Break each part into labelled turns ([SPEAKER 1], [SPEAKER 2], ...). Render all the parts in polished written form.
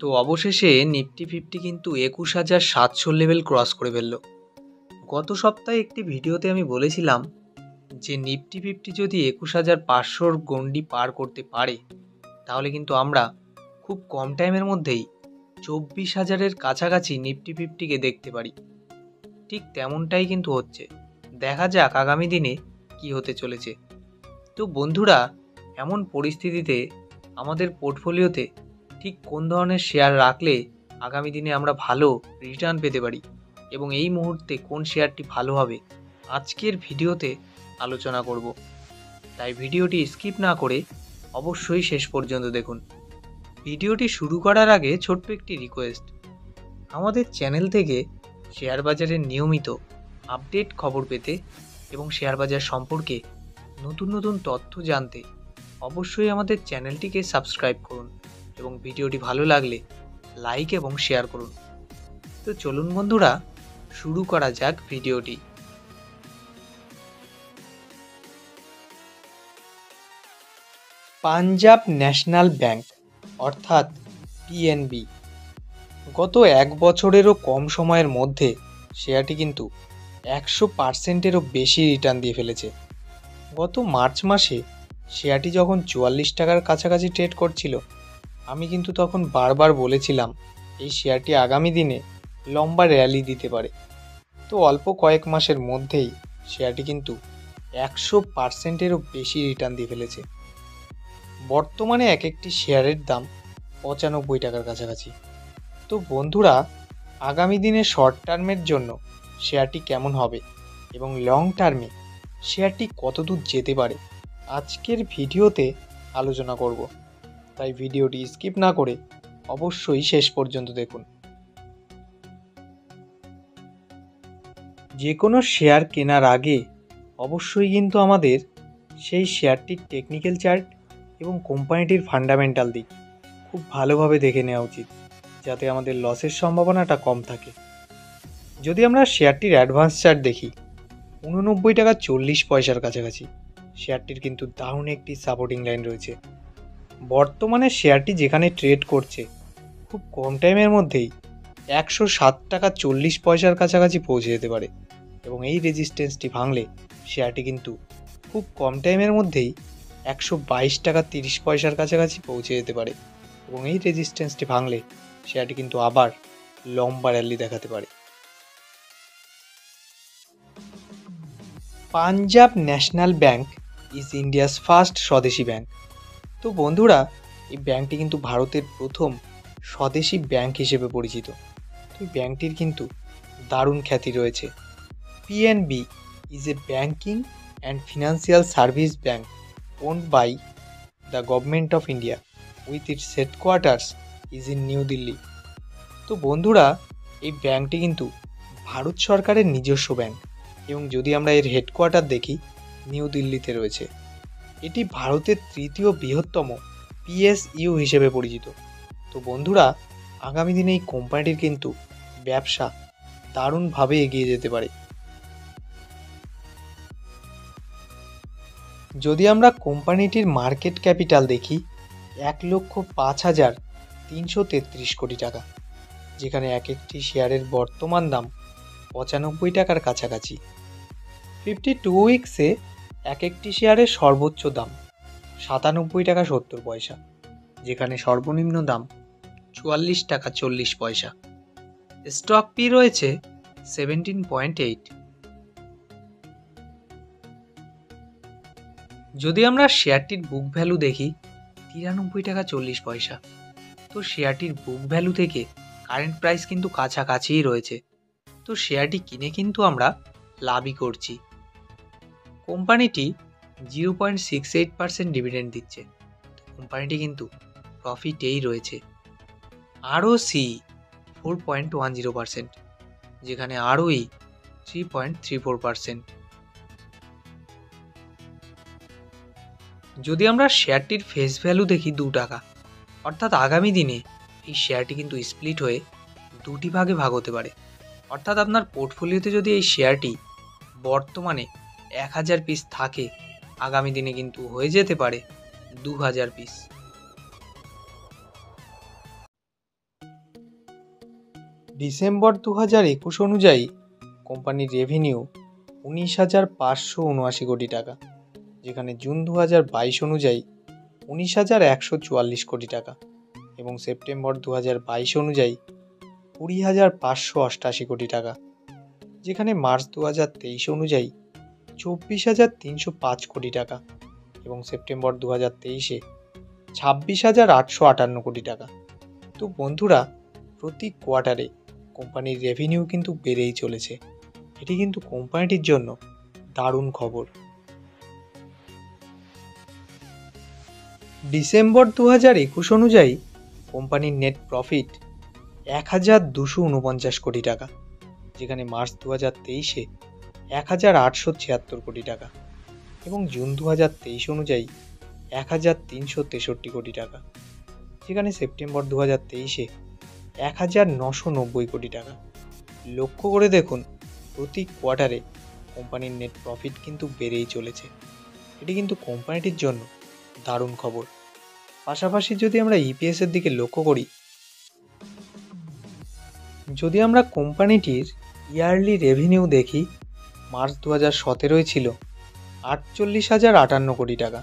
[SPEAKER 1] তো অবশেষে Nifty fifty কিন্তু ২১,৭০০ লেভেল ক্রস করে ফেলল। গত সপ্তাহে একটি ভিডিওতে আমি বলেছিলাম যে নিফটি ফিফটি যদি ২১,৫০০ গণ্ডি পার করতে পারে তাহলে কিন্তু আমরা খুব কম টাইমের মধ্যেই ২৪,০০০-এর কাছাকাছি নিফটি ফিফটিকে দেখতে পারি। ঠিক তেমনটাই কিন্তু হচ্ছে। দেখা যাক আগামী দিনে কি হতে চলেছে। তো বন্ধুরা, এমন পরিস্থিতিতে আমাদের পোর্টফোলিওতে ঠিক কোন ধরনের শেয়ার রাখলে আগামী দিনে আমরা ভালো রিটার্ন পেতে পারি এবং এই মুহূর্তে কোন শেয়ারটি ভালো হবে আজকের ভিডিওতে আলোচনা করব। তাই ভিডিওটি স্কিপ না করে অবশ্যই শেষ পর্যন্ত দেখুন। ভিডিওটি শুরু করার আগে ছোট্ট একটি রিকোয়েস্ট, আমাদের চ্যানেল থেকে শেয়ার বাজারের নিয়মিত আপডেট খবর পেতে এবং শেয়ার বাজার সম্পর্কে নতুন নতুন তথ্য জানতে অবশ্যই আমাদের চ্যানেলটিকে সাবস্ক্রাইব করুন এবং ভিডিওটি ভালো লাগলে লাইক এবং শেয়ার করুন। তো চলুন বন্ধুরা, শুরু করা যাক ভিডিওটি। পাঞ্জাব ন্যাশনাল ব্যাংক অর্থাৎ পিএনবি গত এক বছরেরও কম সময়ের মধ্যে শেয়ারটি কিন্তু ১০০%-এরও বেশি রিটার্ন দিয়ে ফেলেছে। গত মার্চ মাসে শেয়ারটি যখন ৪৪ টাকার কাছাকাছি ট্রেড করছিল, আমি কিন্তু তখন বারবার বলেছিলাম এই শেয়ারটি আগামী দিনে লম্বা র্যালি দিতে পারে। তো অল্প কয়েক মাসের মধ্যেই শেয়ারটি কিন্তু ১০০%-এরও বেশি রিটার্ন দিয়ে ফেলেছে। বর্তমানে এক একটি শেয়ারের দাম ৯৫ টাকার কাছাকাছি। তো বন্ধুরা, আগামী দিনে শর্ট টার্মের জন্য শেয়ারটি কেমন হবে এবং লং টার্মে শেয়ারটি কতদূর যেতে পারে আজকের ভিডিওতে আলোচনা করব। তাই ভিডিওটি স্কিপ না করে অবশ্যই শেষ পর্যন্ত দেখুন। যে কোনো শেয়ার কেনার আগে অবশ্যই কিন্তু আমাদের সেই শেয়ারটির টেকনিক্যাল চার্ট এবং কোম্পানিটির ফান্ডামেন্টাল দিক খুব ভালোভাবে দেখে নেওয়া উচিত, যাতে আমাদের লসের সম্ভাবনাটা কম থাকে। যদি আমরা শেয়ারটির অ্যাডভান্স চার্ট দেখি, ৮৯ টাকা ৪০ পয়সার কাছাকাছি শেয়ারটির কিন্তু দারুণ একটি সাপোর্টিং লাইন রয়েছে। বর্তমানে শেয়ারটি যেখানে ট্রেড করছে খুব কম টাইমের মধ্যেই ১০৭ টাকা ৪০ পয়সার কাছাকাছি পৌঁছে যেতে পারে এবং এই রেজিস্ট্যান্সটি ভাঙলে শেয়ারটি কিন্তু খুব কম টাইমের মধ্যেই ১২২ টাকা ৩০ পয়সার কাছাকাছি পৌঁছে যেতে পারে এবং এই রেজিস্ট্যান্সটি ভাঙলে শেয়ারটি কিন্তু আবার লম্বা র্যালি দেখাতে পারে। Punjab national bank is India's first স্বদেশি ব্যাংক। তো বন্ধুরা, এই ব্যাংকটি কিন্তু ভারতের প্রথম স্বদেশি ব্যাংক হিসেবে পরিচিত। এই ব্যাংকটির কিন্তু দারুণ খ্যাতি রয়েছে। PNB is a banking and financial service bank owned by the government of India with its headquarters is in New Delhi. তো বন্ধুরা, এই ব্যাংকটি কিন্তু ভারত সরকারের নিজস্ব ব্যাংক এবং যদি আমরা এর হেডকোয়ার্টার দেখি, নিউ দিল্লিতে রয়েছে। এটি ভারতের তৃতীয় বৃহত্তম পিএসইউ হিসেবে পরিচিত। তো বন্ধুরা, আগামী দিনে এই কোম্পানিটির কিন্তু ব্যবসা দারুণভাবে এগিয়ে যেতে পারে। যদি আমরা কোম্পানিটির মার্কেট ক্যাপিটাল দেখি, ১,০৫,৩৩৩ কোটি টাকা, যেখানে এক একটি শেয়ারের বর্তমান দাম ৯৫ টাকার কাছাকাছি। 52 উইকসে এক একটি শেয়ারের সর্বোচ্চ দাম ৯৭ টাকা ৭০ পয়সা, যেখানে সর্বনিম্ন দাম ৪৪ টাকা ৪০ পয়সা। স্টক পি রয়েছে 17.8। যদি আমরা শেয়ারটির বুক ভ্যালু দেখি, ৯৩ টাকা ৪০ পয়সা। তো শেয়ারটির বুক ভ্যালু থেকে কারেন্ট প্রাইস কিন্তু কাছাকাছিই রয়েছে। তো শেয়ারটি কিনে কিন্তু আমরা লাভই করছি। কোম্পানিটি 0.68% ডিভিডেন্ড দিচ্ছে। কোম্পানিটি কিন্তু প্রফিটেই রয়েছে। আরওসি 4.10%, যেখানে আরওই 3.34%। যদি আমরা শেয়ারটির ফেস ভ্যালু দেখি ২ টাকা, অর্থাৎ আগামী দিনে এই শেয়ারটি কিন্তু স্প্লিট হয়ে দুটি ভাগে ভাগ হতে পারে। অর্থাৎ আপনার পোর্টফোলিওতে যদি এই শেয়ারটি বর্তমানে ১,০০০ পিস থাকে, আগামী দিনে কিন্তু হয়ে যেতে পারে ২,০০০ পিস। ডিসেম্বর 2021 অনুযায়ী কোম্পানির রেভিনিউ 19,579 কোটি টাকা, যেখানে জুন 2022 অনুযায়ী 19,144 কোটি টাকা এবং সেপ্টেম্বর 2022 অনুযায়ী 20,588 কোটি টাকা, যেখানে মার্চ 2023 অনুযায়ী 24,305 কোটি টাকা এবং সেপ্টেম্বর 2023-এ 26,858 কোটি টাকা। তো বন্ধুরা, প্রতি কোয়ার্টারে কোম্পানির রেভিনিউ কিন্তু বেড়েই চলেছে। এটি কিন্তু কোম্পানিটির জন্য দারুণ খবর। ডিসেম্বর 2021 অনুযায়ী কোম্পানির নেট প্রফিট 1,249 কোটি টাকা, যেখানে মার্চ 2023-এ 1,876 কোটি টাকা এবং জুন 2023 অনুযায়ী 1,363 কোটি টাকা, যেখানে সেপ্টেম্বর 2023-এ 1,990 কোটি টাকা। লক্ষ্য করে দেখুন, প্রতি কোয়ার্টারে কোম্পানির নেট প্রফিট কিন্তু বেড়েই চলেছে। এটি কিন্তু কোম্পানিটির জন্য দারুণ খবর। পাশাপাশি যদি আমরা ইপিএসের দিকে লক্ষ্য করি, যদি আমরা কোম্পানিটির ইয়ারলি রেভিনিউ দেখি, মার্চ 2017-এ ছিল 48,058 কোটি টাকা,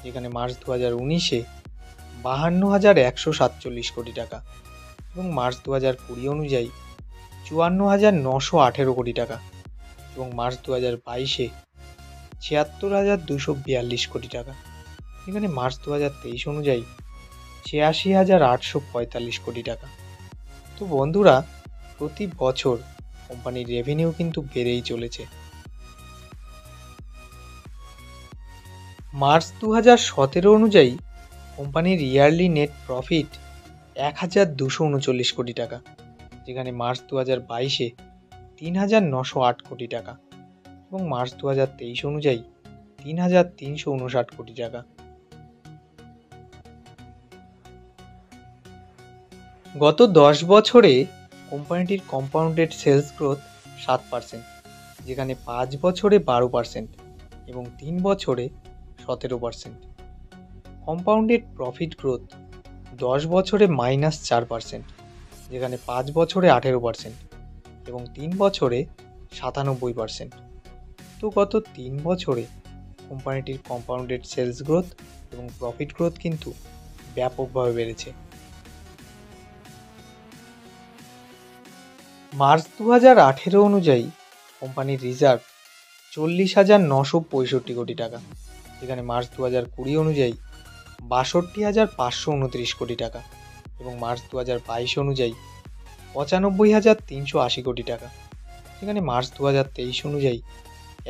[SPEAKER 1] যেখানে মার্চ 2019-এ 52,147 কোটি টাকা এবং মার্চ 2020 অনুযায়ী 54,918 কোটি টাকা এবং মার্চ 2022-এ 76,242 কোটি টাকা, যেখানে মার্চ 2023 অনুযায়ী 86,845 কোটি টাকা। তো বন্ধুরা, প্রতি বছর কোম্পানির রেভিনিউ কিন্তু বেড়েই চলেছে। মার্চ 2017 অনুযায়ী কোম্পানির ইয়ারলি নেট প্রফিট 1,239 কোটি টাকা, যেখানে মার্চ 2022-এ 3,908 কোটি টাকা এবং মার্চ 2023 অনুযায়ী 3,359 কোটি টাকা। গত 10 বছরে কোম্পানিটির কম্পাউন্ডেড সেলস গ্রোথ 7%, যেখানে 5 বছরে 12% এবং 3 বছরে 17%। কম্পাউন্ডেড প্রফিট গ্রোথ 10 বছরে -4%, যেখানে 5 বছরে 18% এবং 3 বছরে 97%। তো গত 3 বছরে কোম্পানিটির কম্পাউন্ডেড সেলস গ্রোথ এবং প্রফিট গ্রোথ কিন্তু ব্যাপকভাবে বেড়েছে। মার্চ 2018 অনুযায়ী কোম্পানির রিজার্ভ 40,965 কোটি টাকা, যেখানে মার্চ 2020 অনুযায়ী 62,529 কোটি টাকা এবং মার্চ 2022 অনুযায়ী 95,380 কোটি টাকা, যেখানে মার্চ 2023 অনুযায়ী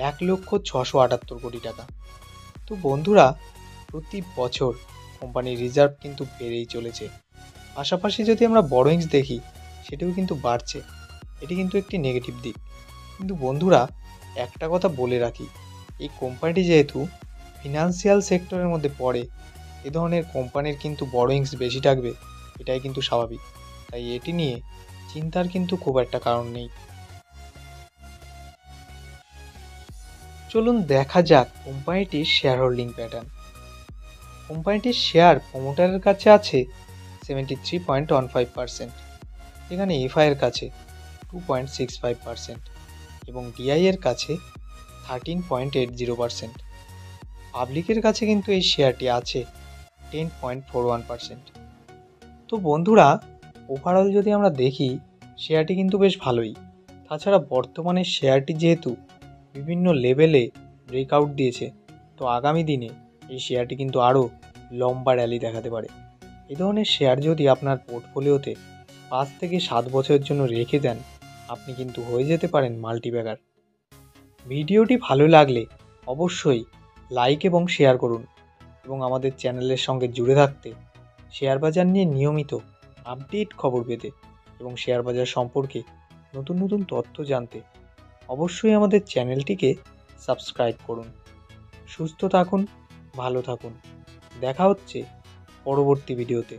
[SPEAKER 1] 1,678 কোটি টাকা। তো বন্ধুরা, প্রতি বছর কোম্পানির রিজার্ভ কিন্তু বেড়েই চলেছে। পাশাপাশি যদি আমরা বরোয়িংস দেখি, সেটিও কিন্তু বাড়ছে। এটি কিন্তু একটি নেগেটিভ দিক। কিন্তু বন্ধুরা, একটা কথা বলে রাখি, এই কোম্পানিটি যেহেতু ফিনান্সিয়াল সেক্টরের মধ্যে পড়ে, এ ধরনের কোম্পানির কিন্তু বরোয়িংস বেশি থাকবে, এটাই কিন্তু স্বাভাবিক। তাই এটি নিয়ে চিন্তার কিন্তু খুব একটা কারণ নেই। চলুন দেখা যাক কোম্পানিটির শেয়ার হোল্ডিং প্যাটার্ন। কোম্পানিটির শেয়ার প্রমোটারের কাছে আছে 73.15%, যেখানে এফআই এর কাছে 2.65% এবং ডিআই এর কাছে 13.80%। পাবলিকের কাছে কিন্তু এই শেয়ারটি আছে 10.41%। তো বন্ধুরা, ওভারঅল যদি আমরা দেখি, শেয়ারটি কিন্তু বেশ ভালোই। তাছাড়া বর্তমানে শেয়ারটি যেহেতু বিভিন্ন লেভেলে ব্রেকআউট দিয়েছে, তো আগামী দিনে এই শেয়ারটি কিন্তু আরও লম্বা র্যালি দেখাতে পারে। এ ধরনের শেয়ার যদি আপনার পোর্টফোলিওতে 5 থেকে 7 বছরের জন্য রেখে দেন, আপনি কিন্তু হয়ে যেতে পারেন মাল্টিব্যাগার। ভিডিওটি ভালো লাগলে অবশ্যই লাইক এবং শেয়ার করুন এবং আমাদের চ্যানেলের সঙ্গে জুড়ে থাকতে, শেয়ার বাজার নিয়ে নিয়মিত আপডেট খবর পেতে এবং শেয়ার বাজার সম্পর্কে নতুন নতুন তথ্য জানতে অবশ্যই আমাদের চ্যানেলটিকে সাবস্ক্রাইব করুন। সুস্থ থাকুন, ভালো থাকুন। দেখা হচ্ছে পরবর্তী ভিডিওতে।